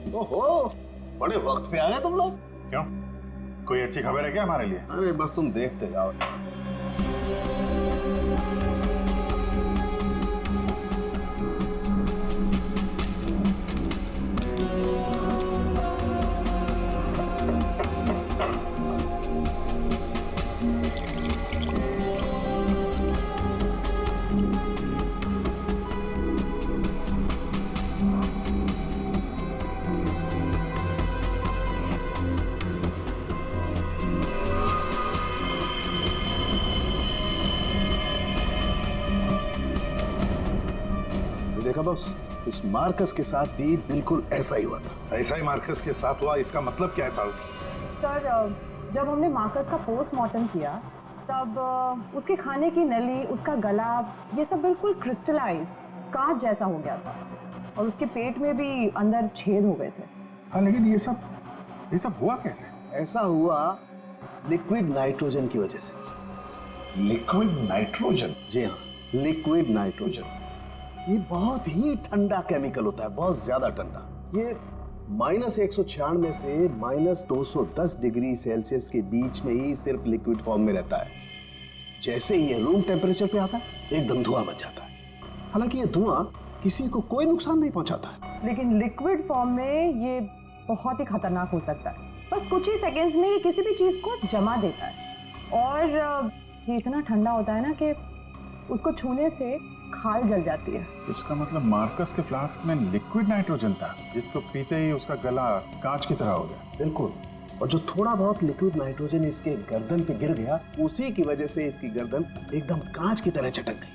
ओहो, बड़े वक्त पे आ गए तुम लोग। क्यों, कोई अच्छी खबर है क्या हमारे लिए? अरे बस तुम देखते जाओ। देखा बॉस, इस मार्कस के साथ भी बिल्कुल ऐसा ही हुआ था। ऐसा ही मार्कस के साथ हुआ, इसका मतलब क्या है साहब? सर, जब हमने मार्कस का पोस्टमार्टम किया तब उसके खाने की नली, उसका गला, ये सब बिल्कुल क्रिस्टलाइज कांच जैसा हो गया था और उसके पेट में भी अंदर छेद हो गए थे। हाँ, लेकिन ये सब हुआ कैसे? ऐसा हुआ लिक्विड नाइट्रोजन की वजह से। Liquid nitrogen? जी हाँ, लिक्विड नाइट्रोजन। ये बहुत ही ठंडा केमिकल होता है, बहुत ज्यादा ठंडा। ये -196 से -210 डिग्री सेल्सियस के बीच में ही सिर्फ लिक्विड फॉर्म में रहता है। जैसे ही ये रूम टेम्परेचर पे आता है एकदम धुआं बन जाता है। हालांकि ये धुआं किसी को कोई नुकसान नहीं पहुंचाता है, लेकिन लिक्विड फॉर्म में ये बहुत ही खतरनाक हो सकता है। बस कुछ ही सेकेंड्स में ये किसी भी चीज को जमा देता है और ये इतना ठंडा होता है ना कि उसको छूने से खाल जल जाती है। इसका मतलब मार्कस के फ्लास्क में लिक्विड नाइट्रोजन था, जिसको पीते ही उसका गला कांच की तरह हो गया। बिल्कुल। और जो थोड़ा बहुत लिक्विड नाइट्रोजन इसके गर्दन पे गिर गया, उसी की वजह से इसकी गर्दन एकदम कांच की तरह चटक गई।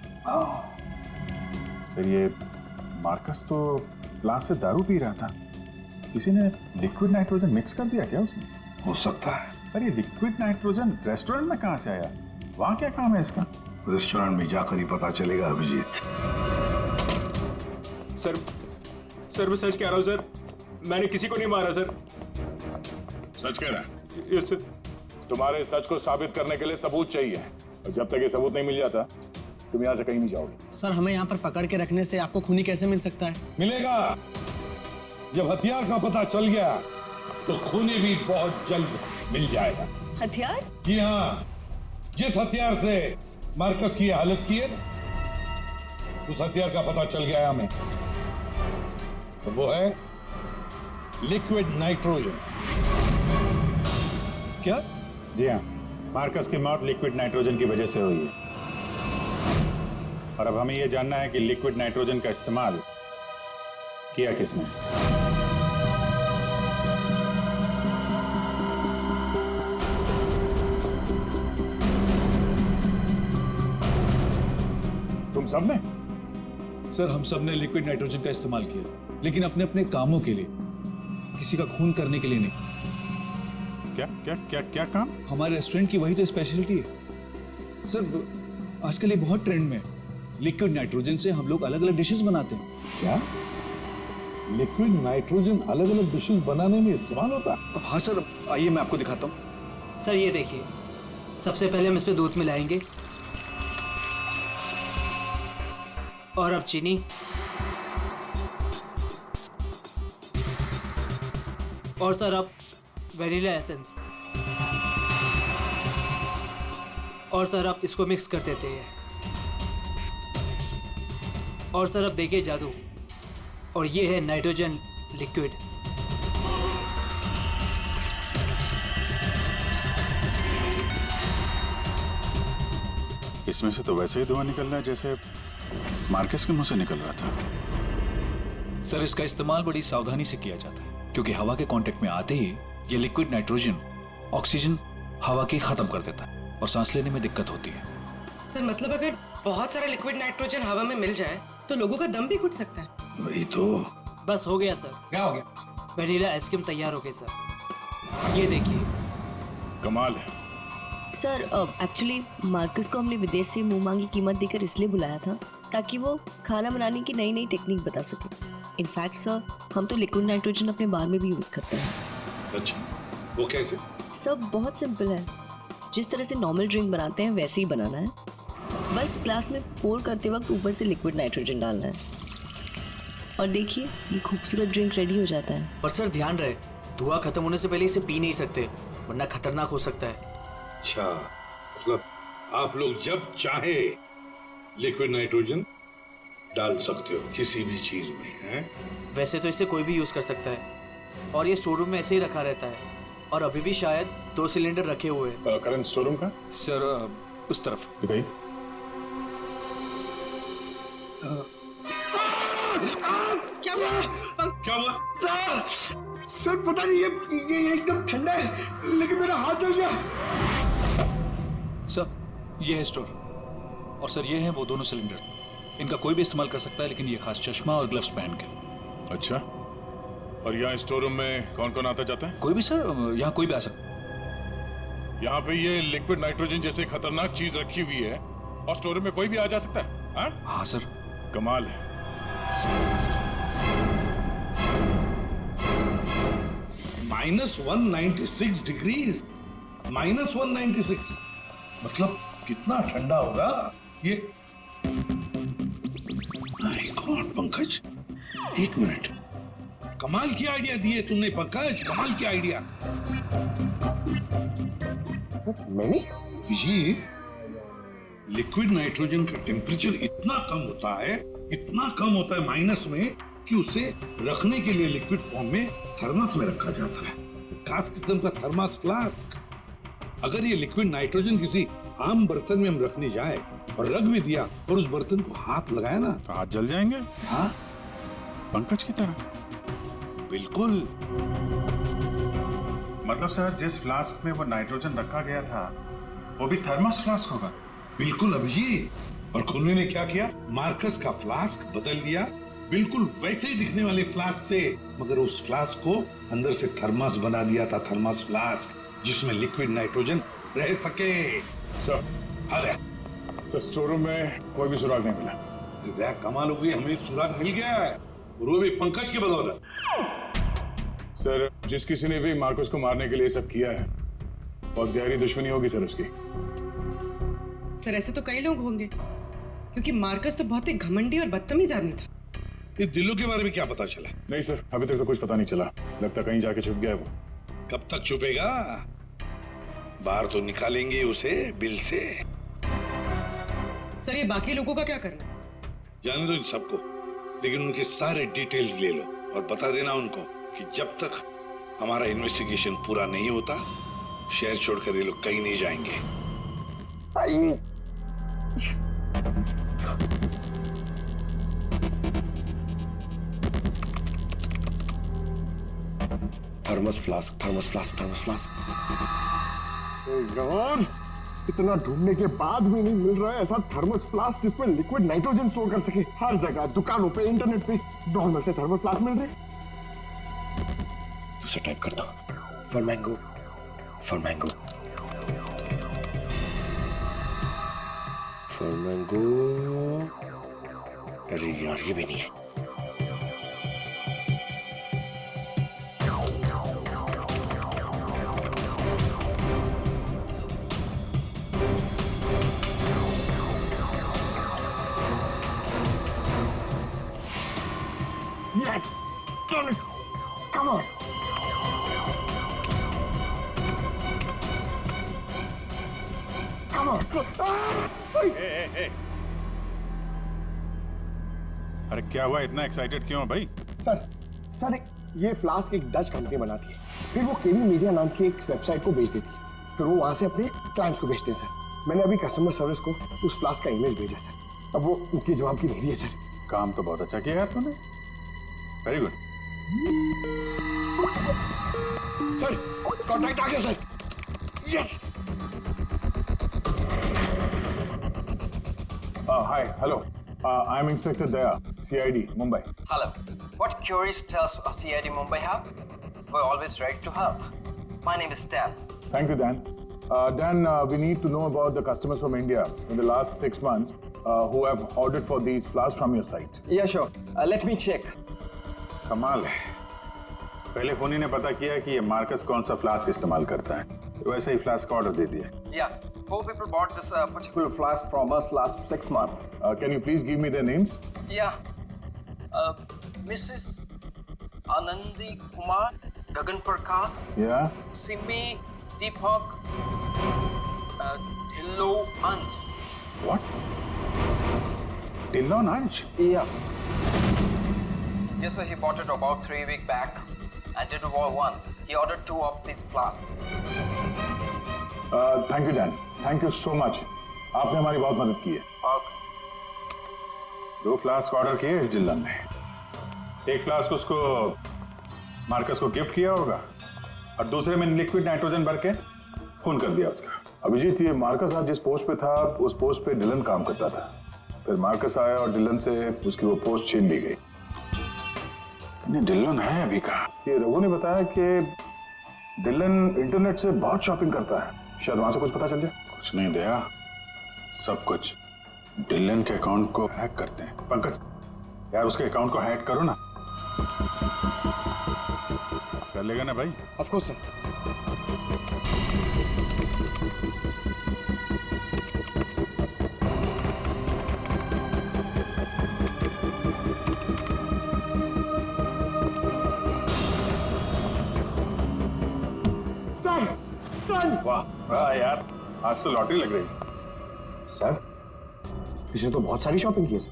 फिर ये मार्कस तो ग्लास से दारू पी रहा था, किसी ने लिक्विड नाइट्रोजन मिक्स कर दिया क्या उसमें? हो सकता है। अरे लिक्विड नाइट्रोजन रेस्टोरेंट में कहाँ से आया? वहाँ क्या काम है इसका? रेस्टोरेंट में जाकर ही पता चलेगा अभिजीत। सर मैं सच कह रहा हूँ सर, मैंने किसी को नहीं मारा सर। सच कह रहा है? Yes sir. तुम्हारे सच को साबित करने के लिए सबूत चाहिए, और जब तक ये सबूत नहीं मिल जाता तुम यहाँ से कहीं नहीं जाओगे। सर, हमें यहाँ पर पकड़ के रखने से आपको खूनी कैसे मिल सकता है? मिलेगा। जब हथियार का पता चल गया तो खूनी भी बहुत जल्द मिल जाएगा। हथियार? जी हाँ, जिस हथियार से मार्कस की हालत की है उस हथियार का पता चल गया है हमें, तो वो है लिक्विड नाइट्रोजन। क्या? जी हाँ, मार्कस की मौत लिक्विड नाइट्रोजन की वजह से हुई है। और अब हमें यह जानना है कि लिक्विड नाइट्रोजन का इस्तेमाल किया किसने। तुम सबने? सर, हम सब ने लिक्विड नाइट्रोजन का इस्तेमाल किया, लेकिन अपने अपने कामों के लिए, किसी का खून करने के लिए नहीं। क्या क्या क्या क्या काम? हमारे रेस्टोरेंट की वही तो स्पेशलिटी है सर। आजकल ये बहुत ट्रेंड में है। लिक्विड नाइट्रोजन से हम लोग अलग अलग डिशेस बनाते हैं। क्या लिक्विड नाइट्रोजन अलग अलग डिशेस बनाने में इस्तेमाल होता है? हाँ सर, आइए मैं आपको दिखाता हूँ। सर ये देखिए, सबसे पहले हम इसमें दूध मिलाएंगे और अब चीनी और सर अब वैनिला एसेंस और सर अब इसको मिक्स कर देते हैं। और सर अब देखिए जादू, और ये है नाइट्रोजन लिक्विड। इसमें से तो वैसे ही धुआं निकल रहा है जैसे मार्कस के मुंह से निकल रहा था। सर, इसका इस्तेमाल बड़ी सावधानी से किया जाता है, क्योंकि हवा के कांटेक्ट में आते ही ये लिक्विड नाइट्रोजन ऑक्सीजन हवा की खत्म कर देता है और सांस लेने में दिक्कत होती है। सर, मतलब अगर बहुत सारा लिक्विड नाइट्रोजन हवा में मिल जाए तो लोगों का दम भी घुट सकता है। वही तो। बस हो गया सर। क्या हो गया? वैनिला आइसक्रीम तैयार हो गई सर, ये देखिए। कमाल है। सर, एक्चुअली मार्कस को हमने विदेश से मुंह मांगी कीमत देकर इसलिए बुलाया था ताकि वो खाना बनाने की नई नई टेक्निक बता सके। इनफैक्ट सर, हम तो लिक्विड नाइट्रोजन अपने बार में भी यूज करते हैं। अच्छा, वो कैसे? सब बहुत सिंपल है। जिस तरह से नॉर्मल ड्रिंक बनाते हैं वैसे ही बनाना है। बस ग्लास में पोर करते वक्त ऊपर से लिक्विड नाइट्रोजन डालना है और देखिए ये खूबसूरत ड्रिंक रेडी हो जाता है। पर सर ध्यान रहे, धुआं खत्म होने से पहले इसे पी नहीं सकते, वरना खतरनाक हो सकता है। अच्छा, मतलब आप लोग जब चाहे लिक्विड नाइट्रोजन डाल सकते हो किसी भी चीज में, हैं? वैसे तो इसे कोई भी यूज कर सकता है और ये स्टोर रूम में ऐसे ही रखा रहता है और अभी भी शायद 2 सिलेंडर रखे हुए हैं। करंट स्टोर रूम का सर उस तरफ। दिखाइए। क्या हुआ? सर पता नहीं ये एकदम ठंडा है, लेकिन मेरा हाथ जल गया। सर ये है स्टोर और सर ये हैं वो दोनों सिलेंडर। इनका कोई भी इस्तेमाल कर सकता है, लेकिन ये खास चश्मा और ग्लव्स पहन के। अच्छा, और यहाँ स्टोर रूम में कौन कौन आता जाता है? कोई भी सर, यहाँ कोई भी आ सकता है। यहाँ पे ये लिक्विड नाइट्रोजन जैसे खतरनाक चीज रखी हुई है और स्टोर रूम में कोई भी आ जा सकता है? हाँ? हाँ सर। कमाल है। -196 डिग्रीज, -196 मतलब कितना ठंडा होगा ये? माय गॉड पंकज, एक मिनट, कमाल की आइडिया दी है तुमने पंकज, कमाल की आइडिया। सर मैंने ये लिक्विड नाइट्रोजन का टेम्परेचर इतना कम होता है माइनस में, कि उसे रखने के लिए लिक्विड फॉर्म में थर्मस में रखा जाता है, खास किस्म का थर्मस फ्लास्क। अगर ये लिक्विड नाइट्रोजन किसी आम बर्तन में हम रखने जाए और रख भी दिया और उस बर्तन को हाथ लगाया ना, तो हाथ जल जाएंगे। हाँ पंकज की तरह। बिल्कुल। मतलब सर जिस फ्लास्क में वो नाइट्रोजन रखा गया था वो भी थर्मस फ्लास्क होगा? बिल्कुल अभिजीत। और खुन्नी ने क्या किया, मार्कस का फ्लास्क बदल दिया बिल्कुल वैसे ही दिखने वाले फ्लास्क से, मगर उस फ्लास्क को अंदर से थर्मस बना दिया था, थर्मस फ्लास्क, जिसमें लिक्विड नाइट्रोजन रह सके। सर, अरे सर स्टोर रूम में कोई भी सुराग नहीं मिला। कमाल हो गई, हमें सुराग मिल गया है, और वो भी पंकज के बदौलत। सर जिस किसी ने भी मार्कस को मारने के लिए सब किया है, बहुत गहरी दुश्मनी होगी सर उसकी। सर ऐसे तो कई लोग होंगे, क्योंकि मार्कस तो बहुत ही घमंडी और बदतमीज आदमी था। इस दिल्लू के बारे में क्या पता चला? नहीं सर, अभी तक तो कुछ पता नहीं चला, लगता कहीं जाके छुप गया है वो। कब तक छुपेगा? बाहर तो निकालेंगे उसे बिल से। सर ये बाकी लोगों का क्या करना? जाने दो इन सबको, लेकिन उनके सारे डिटेल्स ले लो और बता देना उनको कि जब तक हमारा इन्वेस्टिगेशन पूरा नहीं होता, शहर छोड़कर ये लोग कहीं नहीं जाएंगे। Thermos flask. यार इतना ढूंढने के बाद भी नहीं मिल रहा है ऐसा थर्मस फ्लास्क जिसमें लिक्विड नाइट्रोजन स्टोर कर सके। हर जगह, दुकानों पे, इंटरनेट पे नॉर्मल से थर्मस फ्लास्क मिल रहे। दूसरा टाइप करता हूं, फॉर मैंगो। अरे यार ये भी नहीं है। Yes! Done it! Come on! Come on! अरे क्या हुआ, इतना एक्साइटेड क्यों भाई? सर ये फ्लास्क एक डच कंपनी बनाती है, फिर वो केवी मीडिया नाम की एक वेबसाइट को बेच देती है, फिर वो वहां से अपने क्लाइंट्स को बेचते हैं सर। मैंने अभी कस्टमर सर्विस को उस फ्लास्क का इमेज भेजा सर, अब वो उनके जवाब की देरी है सर। काम तो बहुत अच्छा किया यार तूने, वेरी गुड। सर कॉन्टैक्ट आ गया sir. Yes. Hi, hello. I'm Inspector Daya, CID, Mumbai. Hello. What queries does CID Mumbai have? We're always ready to help. My name is Dan. Thank you, Dan. Dan, we need to know about the customers from India in the last 6 months who have ordered for these flasks from your site. Yeah, sure. Let me check. कमाल है, पहले फोनी ने पता किया कि ये Marcus कौन सा फ्लास्क इस्तेमाल करता है, तो वैसे ही फ्लास्क ऑर्डर दे दिया। Yeah, 4 people bought this particular flask from us last 6 months. Can you please give me their names? Yeah. Mrs. Anandi Kumar, Gagan Prakash, Yeah. Simi Deepak, Dhillo Ansh. What? Dillon Ansh? Yeah. Yes, sir, he bought it about 3 weeks back and did one. He ordered 2 of these flasks. Thank you, Dan. Thank you so much. आपने हमारी बहुत मदद की है। 2 flask order किए इस Dillon ने। एक फ्लास्क उसको मार्कस को गिफ्ट किया होगा और दूसरे में लिक्विड नाइट्रोजन भर के खून कर दिया उसका। अभिजीत, ये मार्कस आज जिस पोस्ट पे था उस पोस्ट पे डिलन काम करता था। फिर मार्कस आया और डिलन से उसकी वो पोस्ट छीन ली गई। डिलन है अभी कहाँ? ये रघु ने बताया कि डिलन इंटरनेट से बहुत शॉपिंग करता है, शायद वहां से कुछ पता चल जाए। कुछ नहीं दया, सब कुछ डिलन के अकाउंट को हैक करते हैं। पंकज यार, उसके अकाउंट को हैक करो ना। कर लेगा ना भाई? Of course sir. वाह वाह यार, आज तो लॉटरी लग रही। सर, इसने तो बहुत सारी शॉपिंग की है सर।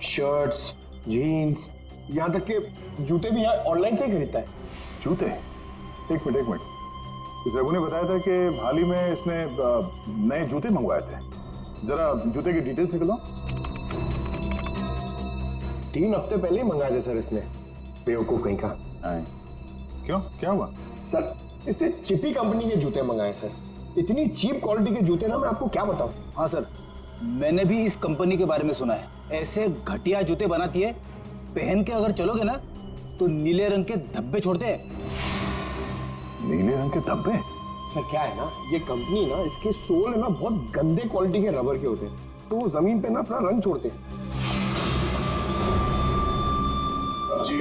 शर्ट्स, जीन्स, यहाँ तक के जूते भी यहाँ ऑनलाइन से ही खरीदता है। जूते? एक मिनट। इस रघु ने बताया था कि हाल ही में इसने नए जूते मंगवाए थे। जरा जूते की डिटेल्स निकलो। 3 हफ्ते पहले ही मंगाए थे सर इसने, बेवकूफ कहीं का। क्यों, क्या हुआ? सर, इसने चिपी कंपनी के जूते मंगाए सर। इतनी चीप क्वालिटी के जूते ना, मैं आपको क्या बताऊं। हाँ सर, मैंने भी इस कंपनी के बारे में सुना है। ऐसे घटिया जूते बनाती है, पहन के अगर चलोगे ना तो नीले रंग के धब्बे छोड़ते हैं। नीले रंग के धब्बे? सर क्या है ना, ये कंपनी ना, इसके सोल है ना बहुत गंदे क्वालिटी के रबर के होते हैं, तो वो जमीन पे ना अपना रंग छोड़ते हैं। जी,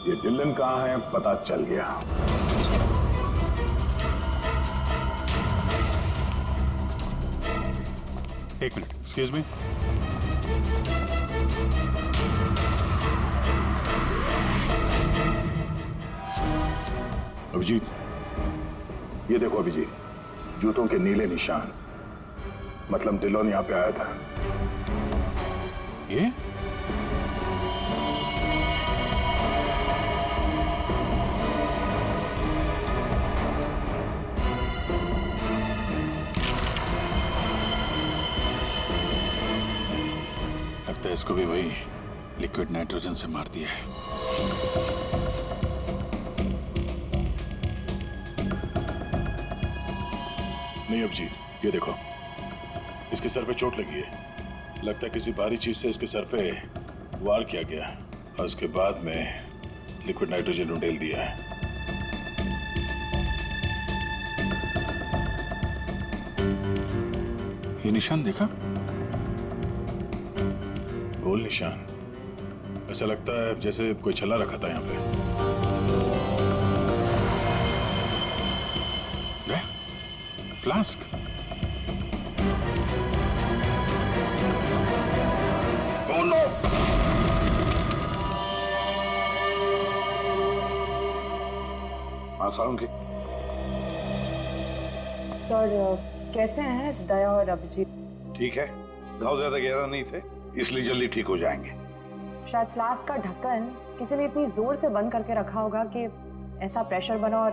ये डिलन कहाँ है पता चल गया। एक मिनट, एक्सक्यूज मी। अभिजीत, ये देखो अभिजीत, जूतों के नीले निशान। मतलब डिलोन यहाँ पे आया था। ये? लगता है इसको भी वही लिक्विड नाइट्रोजन से मार दिया है। नहीं अभिजीत, ये देखो, इसके सर पे चोट लगी है। लगता है किसी भारी चीज से इसके सर पे वार किया गया और उसके बाद में लिक्विड नाइट्रोजन उंडेल दिया है। ये निशान देखा? गोल निशान। ऐसा लगता है जैसे कोई छल्ला रखा था यहाँ पे। फ्लास्क। Oh no! हाँ सालुंकी। सर कैसे हैं दया और अभिजीत? ठीक है, घाव ज्यादा गहरा नहीं थे इसलिए जल्दी ठीक हो जाएंगे। शायद फ्लास्क का ढक्कन किसी ने इतनी जोर से बंद करके रखा होगा कि ऐसा प्रेशर बना और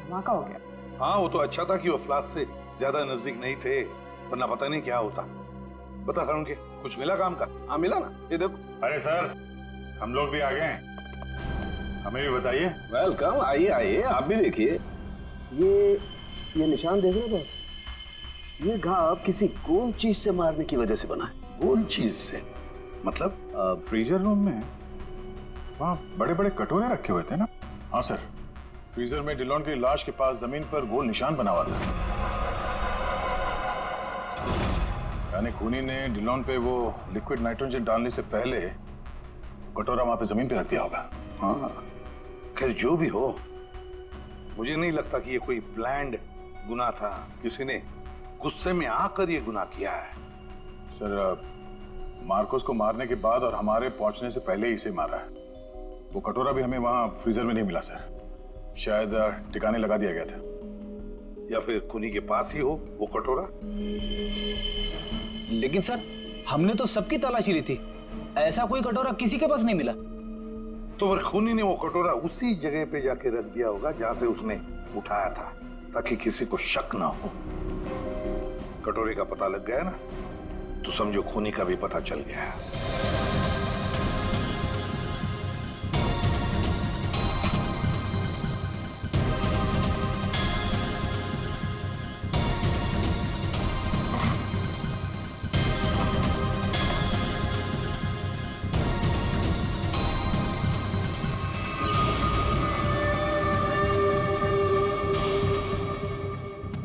धमाका हो गया। हाँ, वो तो अच्छा था कि वो फ्लास्क से ज्यादा नजदीक नहीं थे, वरना पता नहीं क्या होता। बता सालुंकी, कुछ मिला काम का? हाँ मिला ना, ये देखो। अरे सर, हम लोग भी आ गए हैं, हमें भी बताइए। वेलकम, आइए आइए, आप भी देखिए। ये निशान देख रहे हो बस? ये घाव किसी गोल चीज से मारने की वजह से बना है। गोल चीज से मतलब? फ्रीजर रूम में वहाँ बड़े बड़े कटोरे रखे हुए थे ना? हाँ सर, फ्रीजर में डिलोन की लाश के पास जमीन पर गोल निशान बना हुआ था। यानी खूनी ने डिलोन पे वो लिक्विड नाइट्रोजन डालने से पहले कटोरा वहां पे जमीन पे रख दिया होगा। हाँ, खैर जो भी हो, मुझे नहीं लगता कि ये कोई प्लान्ड गुनाह था। किसी ने गुस्से में आकर ये गुनाह किया है। सर, मार्कोस को मारने के बाद और हमारे पहुंचने से पहले ही इसे मारा है। वो कटोरा भी हमें वहां फ्रीजर में नहीं मिला सर। शायद ठिकाने लगा दिया गया था। या फिर खूनी के पास ही हो वो कटोरा। लेकिन सर, हमने तो सबकी तलाशी ली थी, ऐसा कोई कटोरा किसी के पास नहीं मिला। तो फिर खूनी ने वो कटोरा उसी जगह पे जाके रख दिया होगा जहां से उसने उठाया था, ताकि किसी को शक ना हो। कटोरे का पता लग गया ना, तो समझो खूनी का भी पता चल गया।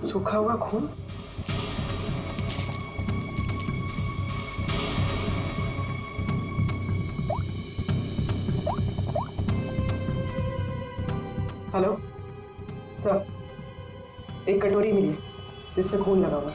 सूखा हुआ खून। हेलो सर, एक कटोरी मिली जिस पे खून लगा हुआ।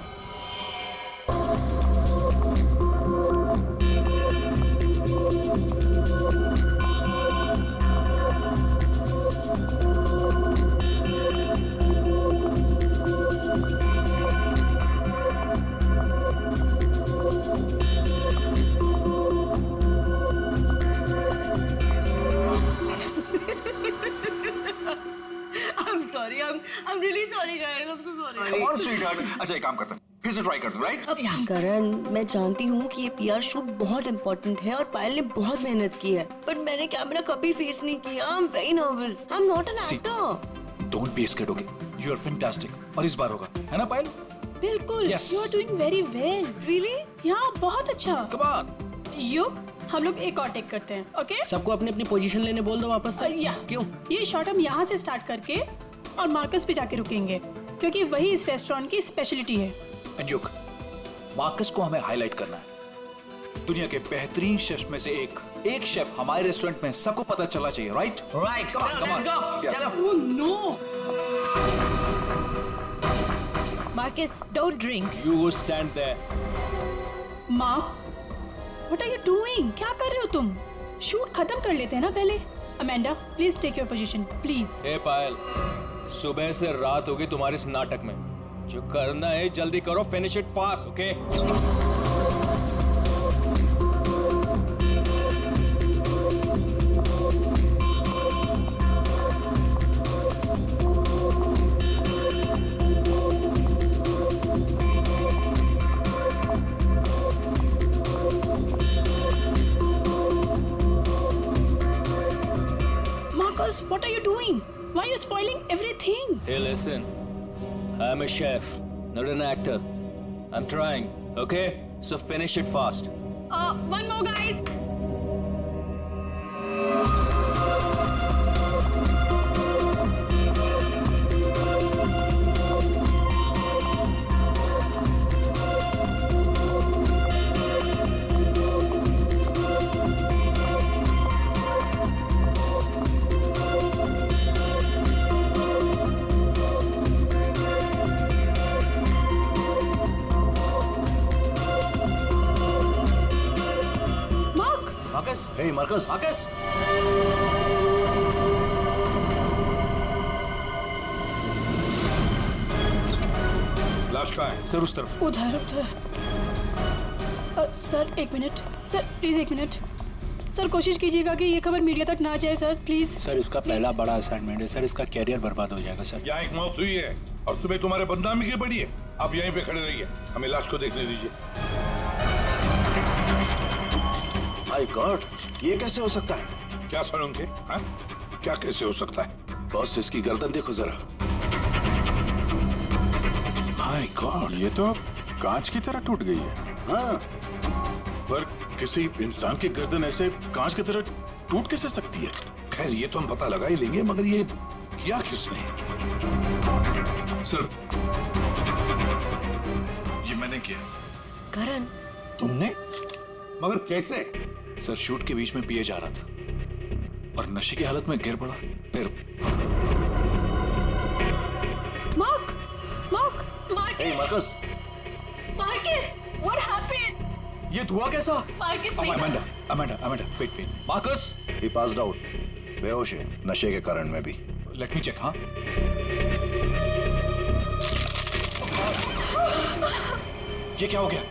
I'm really sorry guys, I'm so sorry. Come on, sweetheart. अच्छा, एक काम करते हैं, फिर से ट्राई करते हैं, राइट? करण, मैं जानती हूँ कि ये PR शूट बहुत इम्पोर्टेंट है और पायल ने बहुत मेहनत की है, पर मैंने कैमरा कभी फेस नहीं किया। I'm very nervous. I'm not an actor. Don't be scared, okay? You are fantastic. और इस बार होगा, है ना पायल? बिल्कुल. Yes. You are doing very well. Really? Yeah, बहुत अच्छा. Come on. युग, हम लोग एक और टेक करते हैं, ओके? सबको अपनी अपनी पोजीशन लेने बोल दो वापस से। या क्यों? ये शॉट हम यहाँ से स्टार्ट करके और मार्कस पे जाके रुकेंगे, क्योंकि वही इस रेस्टोरेंट की स्पेशलिटी है। एंड युग, मार्कस को हमें हाईलाइट करना है। दुनिया के बेहतरीन शेफ में से एक शेफ हमारे रेस्टोरेंट में सबको पता चलना चाहिए, right? Right, come on, let's go. चलो। Oh no. Marcus, don't drink. You go stand there. Mark, what are you doing? क्या कर रहे हो तुम? शूट खत्म कर लेते हैं ना पहले। Amanda, please take your position, please. Hey Payal, सुबह से रात होगी तुम्हारे इस नाटक में। जो करना है जल्दी करो, finish it fast, okay? Marcus, what are you doing? Why are you spoiling everything? Hey, listen. I'm a chef, not an actor. I'm trying, okay? So finish it fast. One more, guys. Hey, Marcus. Marcus. लाश कहाँ है? Sir उस तरफ। उधर उधर। Sir एक minute, sir please एक minute. Sir कोशिश कीजिएगा कि ये खबर मीडिया तक ना जाए सर, प्लीज। सर इसका पहला बड़ा असाइनमेंट है सर, इसका कैरियर बर्बाद हो जाएगा सर। यहाँ एक मौत हुई है और तुम्हें तुम्हारे बदनामी की पड़ी है। आप यहीं पे खड़े रहिए, हमें लाश को देखने दीजिए। माय गॉड, ये कैसे हो सकता है? क्या सर उनके? क्या कैसे हो सकता है? बॉस, इसकी गर्दन देखो जरा। माय गॉड, ये तो कांच की तरह टूट गई है। हाँ, पर किसी इंसान की गर्दन ऐसे कांच की तरह टूट कैसे सकती है? खैर ये तो हम पता लगा ही लेंगे, मगर ये किया किसने? सर, ये मैंने किया। करण, तुमने? मगर कैसे? सर, शूट के बीच में पिए जा रहा था और नशे की हालत में गिर पड़ा, फिर mark, mark, Hey, Marcus. Marcus, what happened? ये धुआं कैसा? Marcus, Amanda, wait. Marcus, He passed out. बेहोश है, नशे के कारण में भी। Let me check. हाँ, ये क्या हो गया?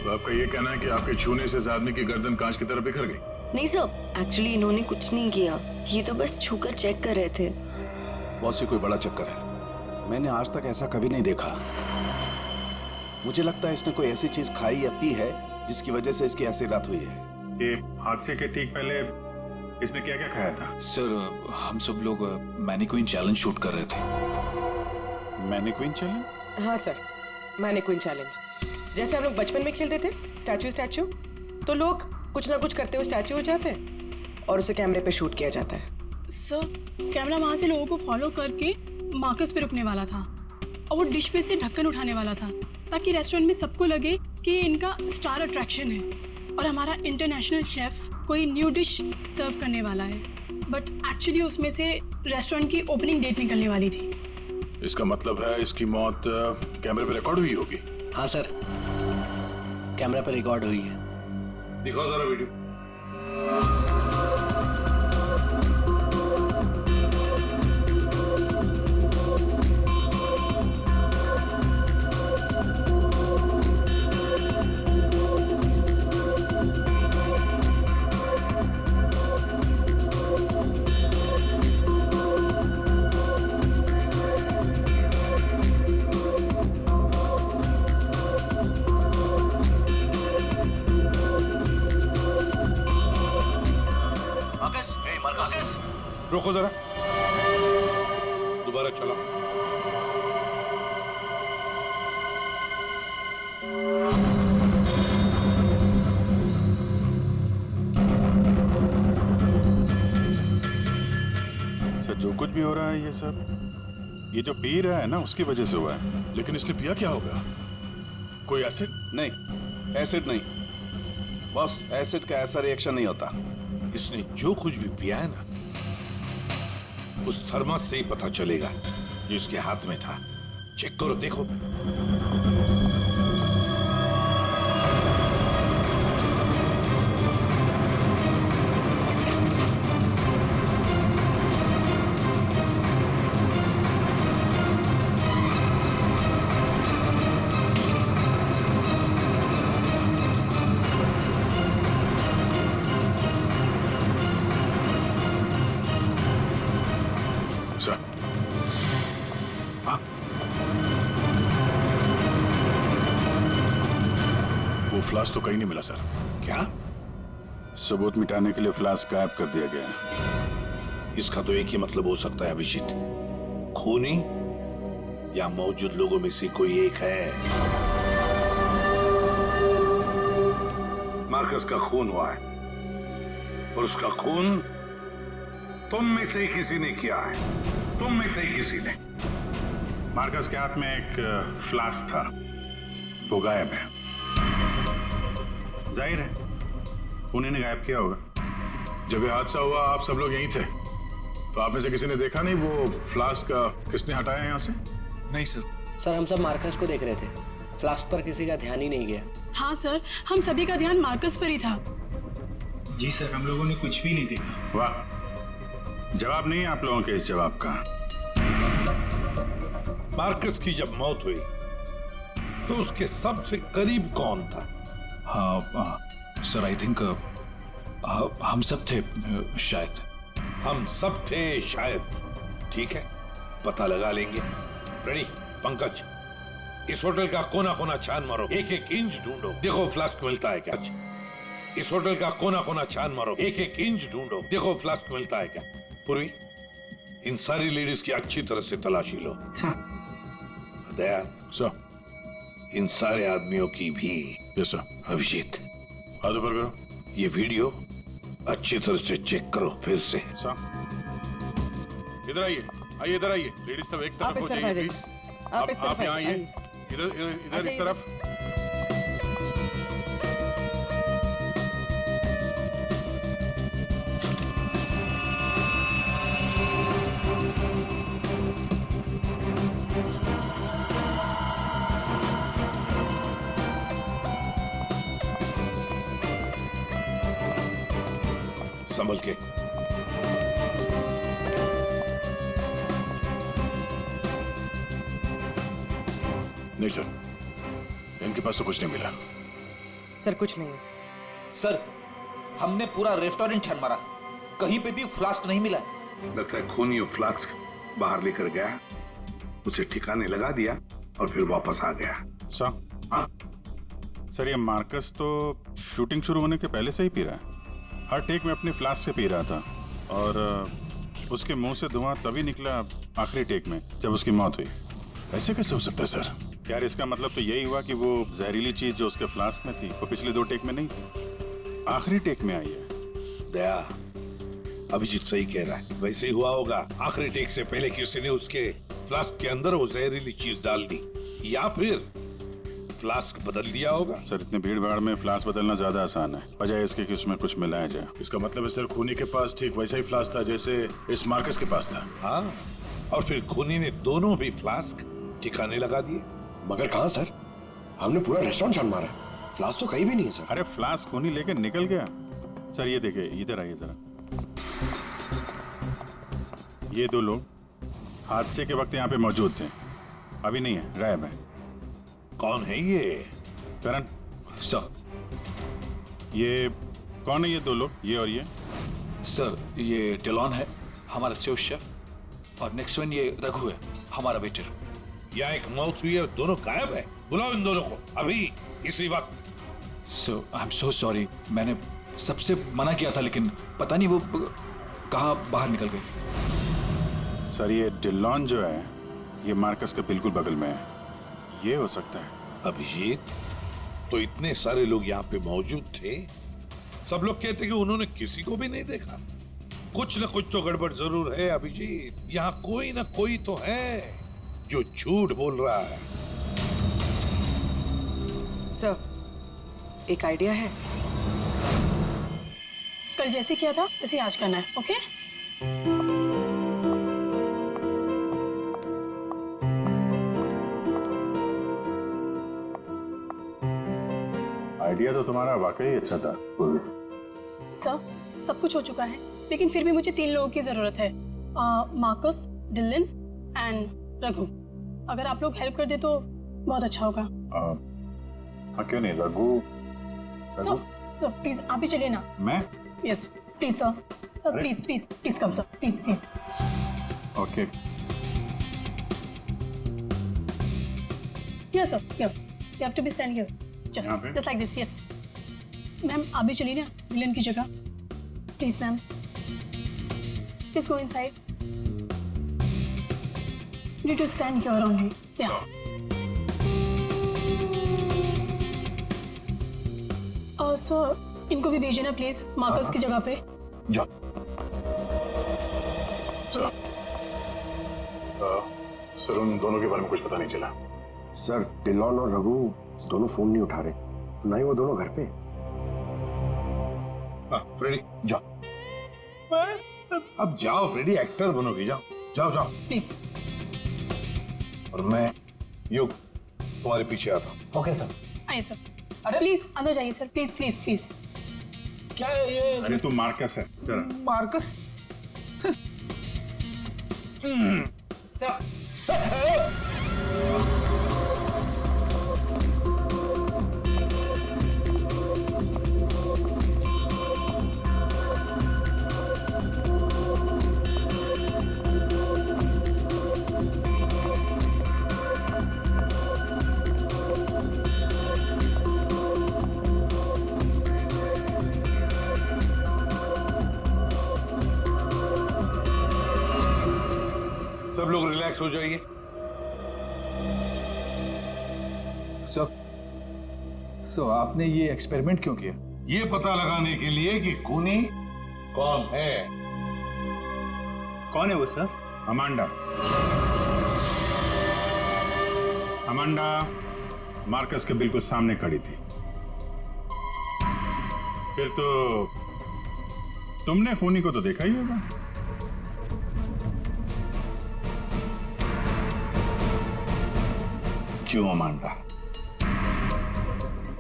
तो आपका ये कहना है कि आपके छूने से इस आदमी की गर्दन कांच की तरफ बिखर गई? नहीं सर, एक्चुअली इन्होंने कुछ नहीं किया, ये तो बस छूकर चेक कर रहे थे। बहुत सी कोई बड़ा चक्कर है, मैंने आज तक ऐसा कभी नहीं देखा। मुझे लगता है इसने कोई ऐसी चीज खाई या पी है जिसकी वजह से इसकी ऐसी रात हुई है। ये हादसे के ठीक पहले इसने क्या क्या खाया था? सर, हम सब लोग मैनीक्वीन चैलेंज शूट कर रहे थे। Mannequin challenge? हाँ सर, मैनीक्वीन चैलेंज। जैसे हम लोग बचपन में खेलते थे स्टैचू, तो लोग कुछ ना कुछ करते हुए स्टैचू हो जाते हैं और उसे कैमरे पे शूट किया जाता है। सर, कैमरा वहाँ से लोगों को फॉलो करके मार्कस पे रुकने वाला था और वो डिश पे से ढक्कन उठाने वाला था ताकि रेस्टोरेंट में सबको लगे कि ये इनका स्टार अट्रैक्शन है और हमारा इंटरनेशनल शेफ कोई न्यू डिश सर्व करने वाला है। बट एक्चुअली उसमें से रेस्टोरेंट की ओपनिंग डेट निकलने वाली थी। इसका मतलब है इसकी मौत कैमरे पर रिकॉर्ड हुई होगी? हाँ सर, कैमरा पर रिकॉर्ड हुई है। दिखाओ जरा वीडियो। रोको जरा, दोबारा चलाओ। सर, जो कुछ भी हो रहा है ये सब ये जो पी रहा है ना उसकी वजह से हुआ है। लेकिन इसने पिया क्या होगा? कोई एसिड? नहीं, एसिड नहीं बॉस, एसिड का ऐसा रिएक्शन नहीं होता। इसने जो कुछ भी पिया है ना, उस थर्मस से ही पता चलेगा जो इसके हाथ में था। चेक करो, देखो। फ्लास्क तो कहीं नहीं मिला सर। क्या? सबूत मिटाने के लिए फ्लास्क गायब कर दिया गया। इसका तो एक ही मतलब हो सकता है अभिजीत, खूनी या मौजूद लोगों में से कोई एक है। मार्कस का खून हुआ है और उसका खून तुम में से ही किसी ने किया है। तुम में से ही किसी ने। मार्कस के हाथ में एक फ्लास्क था, वो गायब है। जाहिर है उन्हीं ने गायब किया होगा। जब ये हादसा हुआ आप सब लोग यहीं थे, तो आप में से किसी ने देखा नहीं वो फ्लास्क किसने हटाया यहाँ से? नहीं सर। सर, हम सब मार्कस को देख रहे थे, फ्लास्क पर किसी का ध्यान ही नहीं गया। हाँ सर, हम सभी का ध्यान मार्कस पर ही था। जी सर, हम लोगों ने कुछ भी नहीं देखा। वाह, जवाब नहीं है आप लोगों के इस जवाब का। मार्कस की जब मौत हुई तो उसके सबसे करीब कौन था? हाँ सर, आई थिंक हम सब थे शायद। हम सब थे शायद। ठीक है, पता लगा लेंगे। रेडी? पंकज, इस होटल का कोना कोना छान मारो, एक एक इंच ढूंढो, देखो फ्लास्क मिलता है क्या। इस होटल का कोना कोना छान मारो, एक एक इंच ढूंढो, देखो फ्लास्क मिलता है क्या। पूर्वी, इन सारी लेडीज की अच्छी तरह से तलाशी लो। दया सर, इन सारे आदमियों की भी। Yes sir. अभिजीत, हाथ ऊपर करो। ये वीडियो अच्छी तरह से चेक करो फिर से। सर, इधर आइए, आइए इधर आइए। लेडीज सब एक तरफ हो जाइए प्लीज। आप यहाँ आइए, इधर इस तरफ। संभल के। नहीं सर, इनके पास तो कुछ नहीं मिला। सर कुछ नहीं। सर हमने पूरा रेस्टोरेंट छान मारा, कहीं पे भी फ्लास्क नहीं मिला। लगता है खूनी वो फ्लास्क बाहर लेकर गया, उसे ठिकाने लगा दिया और फिर वापस आ गया। सर ये मार्कस तो शूटिंग शुरू होने के पहले से ही पी रहा है। हर टेक में अपने फ्लास्क से पी रहा था और उसके मुंह से धुआं तभी निकला आखिरी टेक में जब उसकी मौत हुई। ऐसे कैसे हो सकता है सर? यार इसका मतलब तो यही हुआ कि वो जहरीली चीज जो उसके फ्लास्क में थी वो पिछले 2 टेक में नहीं थी, आखिरी टेक में आई है। दया, अभिजीत सही कह रहा है, वैसे ही हुआ होगा। आखिरी टेक से पहले किसी ने उसके फ्लास्क के अंदर वो जहरीली चीज डाल दी, या फिर फ्लास्क बदल दिया होगा। सर इतने भीड़ भाड़ में फ्लास्क बदलना ज्यादा आसान है, बजाय इसके कि उसमें कुछ मिलाया जाए। इसका मतलब है सर खूनी के पास ठीक वैसा ही फ्लास्क था जैसे इस मार्कस के पास था। हाँ, और फिर खूनी ने दोनों भी फ्लास्क ठिकाने लगा दिए। मगर कहाँ सर? हमने पूरा रेस्टोरेंट छान मारा, फ्लास्क तो कहीं भी नहीं है सर। अरे फ्लास्क खूनी लेके निकल गया। सर ये देखिए, इधर आइए जरा। ये 2 लोग हादसे के वक्त यहाँ पे मौजूद थे, अभी नहीं है, गायब है। कौन है ये? करण सर। ये कौन है ये 2 लोग, ये और ये? सर ये डेलॉन है, हमारा सेफ शेफ, और नेक्स्ट वन ये रघु है, हमारा वेटर। यहाँ एक मौत हुई है, दोनों गायब है। बुलाओ इन दोनों को अभी, इसी वक्त। सो आई एम सो सॉरी, मैंने सबसे मना किया था लेकिन पता नहीं वो कहाँ बाहर निकल गए। सर ये डिलॉन जो है ये मार्कस के बिल्कुल बगल में है, ये हो सकता है। अभिजीत, तो इतने सारे लोग यहाँ पे मौजूद थे, सब लोग कहते कि उन्होंने किसी को भी नहीं देखा। कुछ न कुछ तो गड़बड़ जरूर है अभिजीत। यहाँ कोई न कोई तो है जो झूठ बोल रहा है। सर एक आइडिया है। कल जैसे किया था वैसे आज करना है, ओके? आइडिया तो तुम्हारा वाकई अच्छा था। सर सब कुछ हो चुका है, लेकिन फिर भी मुझे 3 लोगों की जरूरत है, मार्कस, डिलन एंड रघु। अगर आप लोग हेल्प कर दे तो बहुत अच्छा होगा। हाँ क्यों नहीं, रघु। सर प्लीज आप ही चलिए ना। मैं? Yes please sir, sir please please please come sir, please please. Okay. Yes sir, here you have to be stand here, just like this. Yes ma'am आप भी चलिए ना विलन की जगह, please ma'am, please go inside. You need to stand here only. Yeah. Sir इनको भी भेजना please Marcus की जगह पे। जा। सर उन दोनों के बारे में कुछ पता नहीं चला। सर डिलॉन और रघु दोनों फोन नहीं उठा रहे, ना ही वो दोनों घर पे। हाँ फ्रेडी जाओ, अब जाओ फ्रेडी, एक्टर बनोगी, जाओ जाओ जाओ प्लीज। और मैं युग तुम्हारे पीछे आता हूँ। Okay sir. आइए सर, अरे प्लीज अंदर जाइए सर, प्लीज प्लीज प्लीज। क्या है ये? अरे तू मार्कस है। मार्कस? सर सब लोग रिलैक्स हो जाइए। सर आपने ये एक्सपेरिमेंट क्यों किया? ये पता लगाने के लिए कि खूनी कौन है। कौन है वो सर? अमांडा। अमांडा मार्कस के बिल्कुल सामने खड़ी थी। फिर तो तुमने खूनी को तो देखा ही होगा। क्यों अमांडा,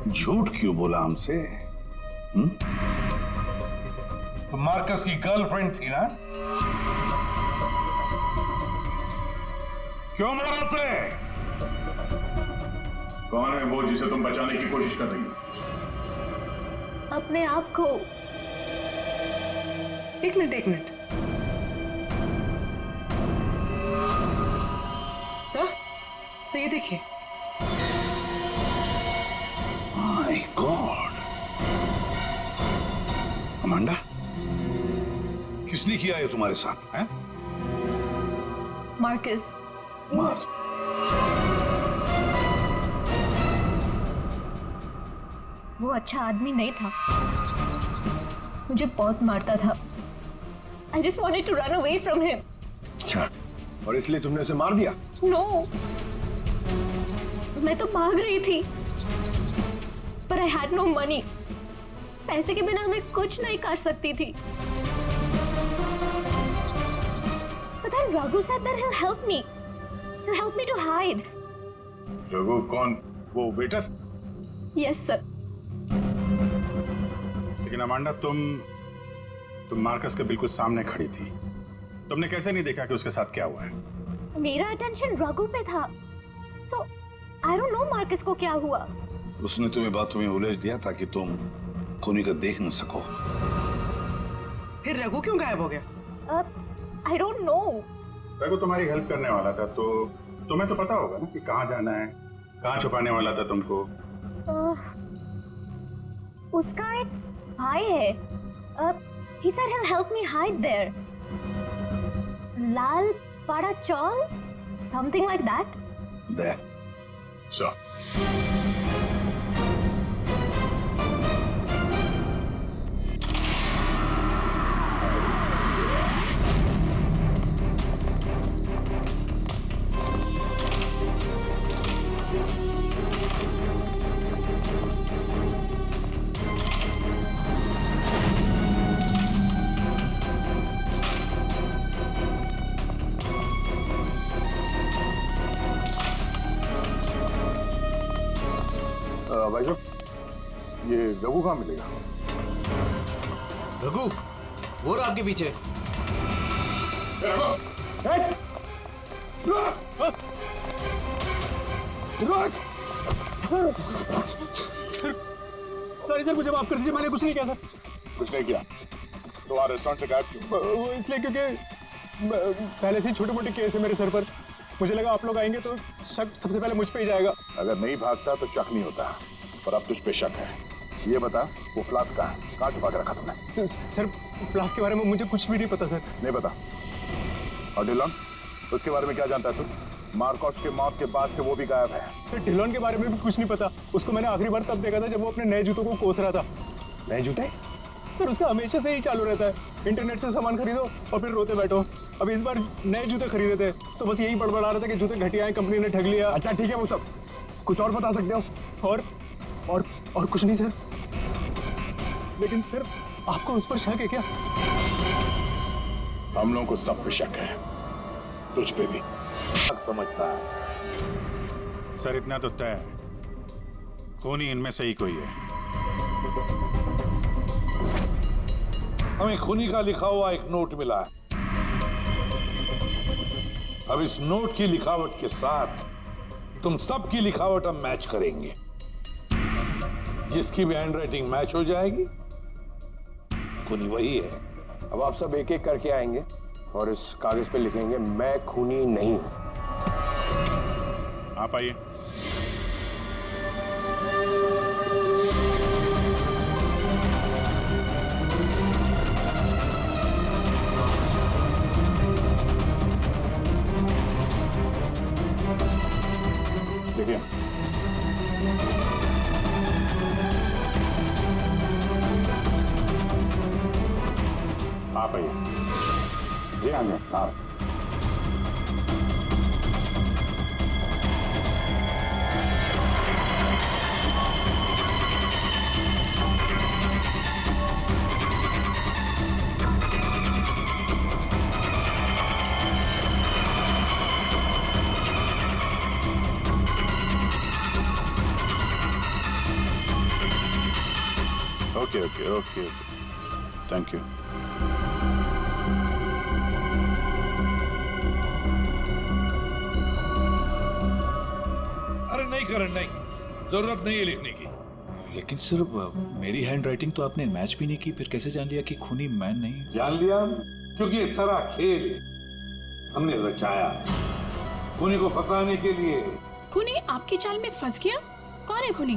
झूठ क्यों बोला हमसे? तो मार्कस की गर्लफ्रेंड थी ना? क्यों मारा उसे? कौन है वो जिसे तुम बचाने की कोशिश कर रही हो? अपने आप को। एक मिनट सर ये देखिए। माय गॉड, अमांडा, किसने किया है तुम्हारे साथ? हैं? मार्कस। मार्क, वो अच्छा आदमी नहीं था, मुझे बहुत मारता था। I just wanted to run away from him. अच्छा, और इसलिए तुमने उसे मार दिया? No, मैं तो भाग रही थी, पर I had no money. पैसे के बिना मैं कुछ नहीं कर सकती थी। But then Raghu said that he'll help me. He'll help me to hide. Raghu कौन? वो वेटर? Yes, sir. लेकिन अमांडा, तुम मार्कस के बिल्कुल सामने खड़ी थी। तुमने कैसे नहीं देखा कि उसके साथ क्या हुआ है? मेरा अटेंशन रघु पे था, so I don't know Marcus को क्या हुआ। उसने तुम्हें बातों में उलझ दिया ताकि तुम खूनी का देख न सको। फिर रघु क्यों गायब हो गया? I don't know. रघु तुम्हारी हेल्प करने वाला था, तो तुम्हें तो पता होगा ना कि कहाँ जाना है, कहाँ छुपाने वाला था तुमको। उसका एक भाई है। He said he'll help me hide there. Lal Padachol? Something like that? There. So. भाई साहब, ये रघु कहाँ मिलेगा? रघु, वो रहा आपके पीछे। सॉरी सर, मुझे माफ कर दीजिए, मैंने कुछ नहीं किया सर। कुछ नहीं किया? तुम्हारे रेस्टोरेंट से गायब क्यों? वो इसलिए क्योंकि पहले से ही छोटे मोटे केस है मेरे सर पर। मुझे लगा आप लोग आएंगे तो शक सबसे पहले मुझ पे ही जाएगा। अगर नहीं भागता तो शक नहीं होता, पर अब तुझ पे शक है। ये बता, वो फ्लास्क कहाँ छुपा के रखा तुमने? सर, फ्लास्क के बारे में मुझे कुछ भी नहीं पता सर। नहीं पता? और डिलॉन, उसके बारे में क्या जानता है तू? मार्कस के मौत के बाद से वो भी गायब है। सर, डिलॉन के बारे में भी कुछ नहीं पता। उसको मैंने आखिरी बार तब देखा था जब वो अपने नए जूतों को कोस रहा था। नए जूते? सर, उसका हमेशा से ही चालू रहता है, इंटरनेट से सामान खरीदो और फिर रोते बैठो। अब इस बार नए जूते खरीदे थे तो बस यही बड़बड़ा रहा था कि जूते घटिया हैं, कंपनी ने ठग लिया। अच्छा ठीक है, वो सब कुछ और बता सकते हो? और कुछ नहीं सर। लेकिन फिर आपको उस पर शक है क्या? हम लोगों को सब पे शक है, तुझ पे भी। समझता है सर, इतना तो तय है, खूनी इनमें से ही कोई है। हमें खूनी का लिखा हुआ एक नोट मिला है। अब इस नोट की लिखावट के साथ तुम सबकी लिखावट हम मैच करेंगे। जिसकी भी हैंडराइटिंग मैच हो जाएगी, खूनी वही है। अब आप सब एक एक करके आएंगे और इस कागज पे लिखेंगे, मैं खूनी नहीं हूं। आप आइए। देखिए, आप आइए। जी हाँ जी, आप। Okay, thank you. अरे नहीं करण, नहीं, जरूरत नहीं है लिखने की। लेकिन सर मेरी हैंड राइटिंग तो आपने मैच भी नहीं की, फिर कैसे जान लिया कि खूनी मैं नहीं? जान लिया क्योंकि ये सारा खेल हमने रचाया है खूनी को फंसाने के लिए। खूनी आपकी चाल में फंस गया? कौन है खूनी?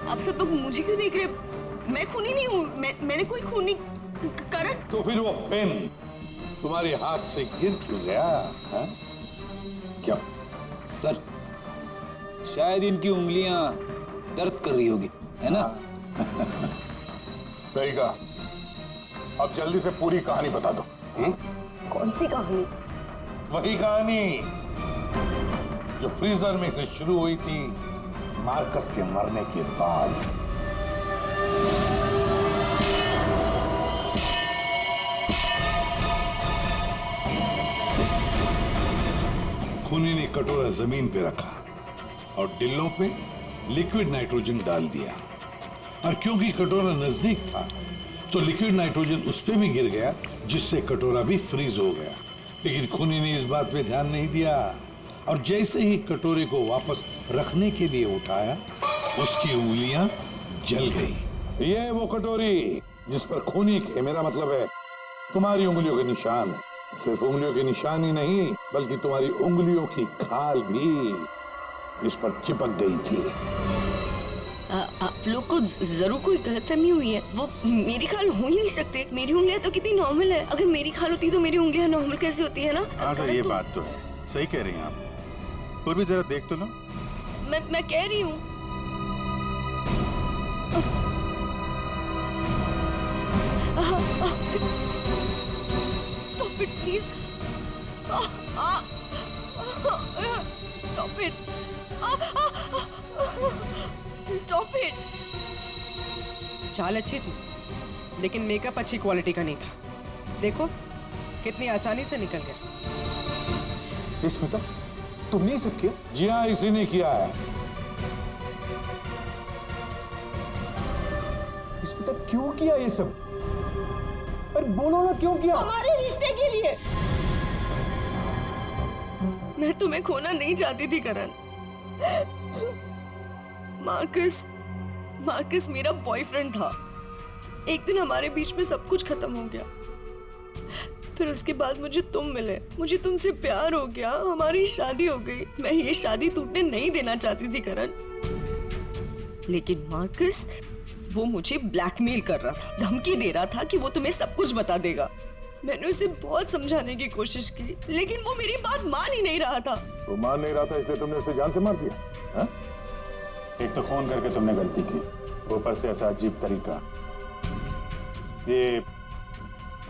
आप सब लोग मुझे क्यों देख रहे? मैं खूनी नहीं हूँ। मैंने कोई खूनी करण। तो फिर वो पेन तुम्हारे हाथ से गिर क्यों गया? हा? क्या सर शायद इनकी उंगलियां दर्द कर रही होगी, है ना? सही कहा। अब जल्दी से पूरी कहानी बता दो। कौन सी कहानी? वही कहानी जो फ्रीजर में से शुरू हुई थी मार्कस के मरने के बाद। खूनी ने कटोरा जमीन पे रखा और डिल्लों पे लिक्विड नाइट्रोजन डाल दिया, और क्योंकि कटोरा नजदीक था तो लिक्विड नाइट्रोजन उस पे भी गिर गया, जिससे कटोरा भी फ्रीज हो गया। लेकिन खूनी ने इस बात पे ध्यान नहीं दिया, और जैसे ही कटोरे को वापस रखने के लिए उठाया उसकी उंगलियां जल गई। ये वो कटोरी जिस पर खूनी के, मेरा मतलब है तुम्हारी उंगलियों के निशान है। सिर्फ उंगलियों के निशान ही नहीं बल्कि तुम्हारी उंगलियों की खाल भी इस पर चिपक गई थी। आप लोग को जरूर कोई गलतफहमी हुई है। वो मेरी खाल हो ही नहीं सकते। मेरी उंगलियां तो कितनी नॉर्मल है। अगर मेरी खाल होती तो मेरी उंगलियां नॉर्मल कैसे होती है ना? हाँ सर, ये बात तो है, सही कह रही हैं आप। और भी जरा देख तो लो। मैं कह रही हूँ। Stop it, please. Stop it. Stop it. चाल अच्छी थी लेकिन मेकअप अच्छी क्वालिटी का नहीं था। देखो कितनी आसानी से निकल गया। स्मिता, तुमने ये सब किया? जी हाँ, इसी ने किया है। स्मिता, क्यों किया ये सब? अरे बोलो ना, क्यों किया? हमारे रिश्ते के लिए। मैं तुम्हें खोना नहीं चाहती थी करण। मार्कस मेरा बॉयफ्रेंड था। एक दिन हमारे बीच में सब कुछ खत्म हो गया। फिर उसके बाद मुझे तुम मिले, मुझे तुमसे प्यार हो गया, हमारी शादी हो गई। मैं ये शादी टूटने नहीं देना चाहती थी करण, लेकिन मार्कस वो मुझे ब्लैकमेल कर रहा था, धमकी दे रहा था कि वो तुम्हें सब कुछ बता देगा। मैंने उसे बहुत समझाने की कोशिश की लेकिन वो मेरी बात मान ही नहीं रहा था। वो मान नहीं रहा था इसलिए तुमने उसे जान से मार दिया? हा? एक तो फोन करके तुमने गलती की, ऊपर से ऐसा अजीब तरीका। ये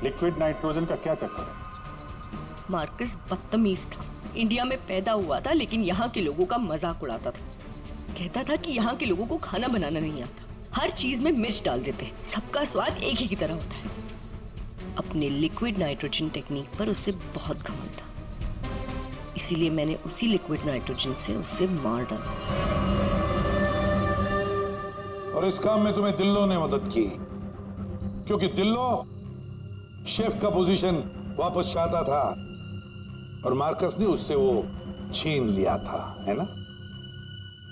लिक्विड नाइट्रोजन का क्या चक्कर है? मार्कस बदतमीज था। इंडिया में पैदा हुआ था लेकिन यहाँ के लोगों का मजाक उड़ाता था। कहता था कि यहाँ के लोगों को खाना बनाना नहीं आता, हर चीज में मिर्च डाल देते, सबका स्वाद एक ही की तरह होता है। अपने लिक्विड नाइट्रोजन टेक्निक पर उससे बहुत घमंड था, इसीलिए मैंने उसी लिक्विड नाइट्रोजन से उससे मार डाला। और इस काम में तुम्हें दिल्लो ने मदद की, क्योंकि दिल्लो शेफ का पोजीशन वापस चाहता था और मार्कस ने उससे वो छीन लिया था, है ना?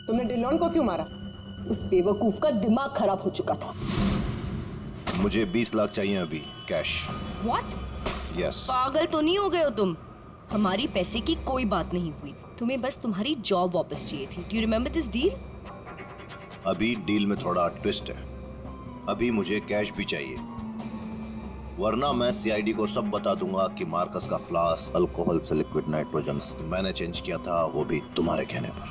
तुमने डिलॉन को क्यों मारा? उस बेवकूफ का दिमाग खराब हो चुका था। मुझे 20 लाख चाहिए अभी, कैश। What? यस। पागल तो नहीं हो गए हो तुम? हमारी पैसे की कोई बात नहीं हुई, तुम्हें बस तुम्हारी जॉब वापस चाहिए थी। Do you remember this deal? अभी डील में थोड़ा ट्विस्ट है। अभी मुझे कैश भी चाहिए, वरना मैं सीआईडी को सब बता दूंगा कि मार्कस का फ्लास्क अल्कोहल से लिक्विड नाइट्रोजन मैंने चेंज किया था, वो भी तुम्हारे कहने पर।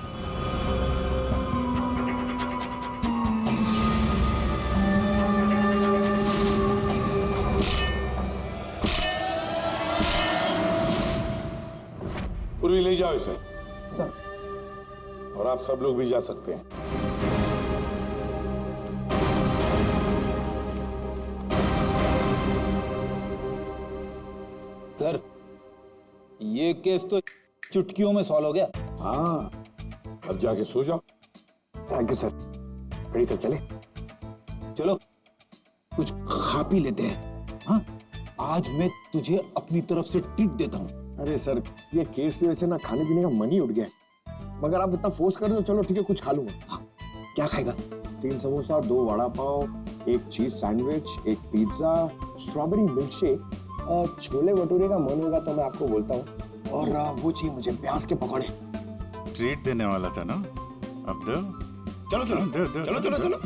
पूर्वी ले जाओ इसे। सर। और आप सब लोग भी जा सकते हैं। सर, ये केस तो चुटकियों में सॉल्व हो गया। हाँ, अब जाके सो जाओ। Thank you sir. Ready sir, चले? चलो कुछ खा पी लेते हैं। हाँ, आज मैं तुझे अपनी तरफ से ट्रीट देता हूँ। अरे सर, ये केस की वजह से ना खाने पीने का मन ही उठ गया है। मगर आप इतना फोर्स कर दो, चलो ठीक है, कुछ खा लूंगा। हाँ, क्या खाएगा? 3 samosa, 2 vada pav, 1 cheese sandwich, 1 pizza, strawberry milk shake, chole bhature का मन होगा तो मैं आपको बोलता हूँ, और वो चाहिए मुझे प्याज के पकौड़े। ट्रीट देने वाला था ना, अब दो। चलो चलो दो, दो, चलो दो, चलो दो। चलो।